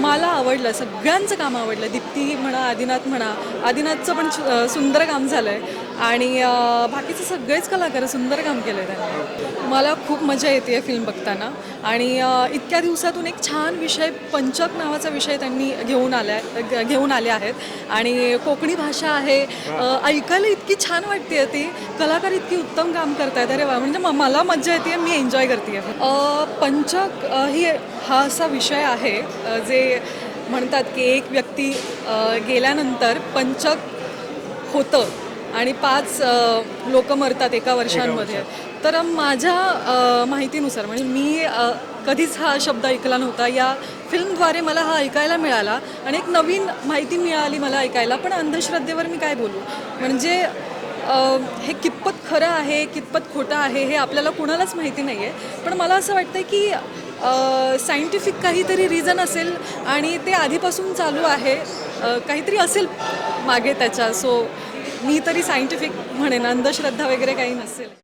मला आवडलं, सगळ्यांचं काम आवडलं. दीप्ती म्हणा, आदिनाथ म्हणा. आदिनाथचं पण सुंदर काम झालं आहे आणि बाकीचे सगळेच कलाकार सुंदर काम केलं आहे त्यांनी. मला खूप मजा येते आहे फिल्म बघताना आणि इतक्या दिवसातून एक छान विषय, पंचक नावाचा विषय त्यांनी घेऊन आले आहेत आणि कोकणी भाषा आहे. ऐकायला इतकी छान वाटते आहे ती. कलाकार इतकी उत्तम काम करत आहेत. अरे वा, म्हणजे मला मजा येते आहे, मी एन्जॉय करते आहे. पंचक हा असा विषय आहे जे म्हणतात की एक व्यक्ती गेल्यानंतर पंचक होतं आणि 5 लोक मरतात एका वर्षांमध्ये. तर माझ्या माहितीनुसार, म्हणजे मी कधीच हा शब्द ऐकला नव्हता. या फिल्मद्वारे मला हा ऐकायला मिळाला आणि एक नवीन माहिती मिळाली मला ऐकायला. पण अंधश्रद्धेवर मी काय बोलू, म्हणजे हे कितपत खरं आहे, कितपत खोटं आहे, हे आपल्याला कुणालाच माहिती नाही आहे. पण मला असं वाटतं की सायंटिफिक काहीतरी रिझन असेल आणि ते आधीपासून चालू आहे, काहीतरी असेल मागे त्याच्या. सो मी तरी सायंटिफिक म्हणेन, अंधश्रद्धा वगैरे काही नसेल.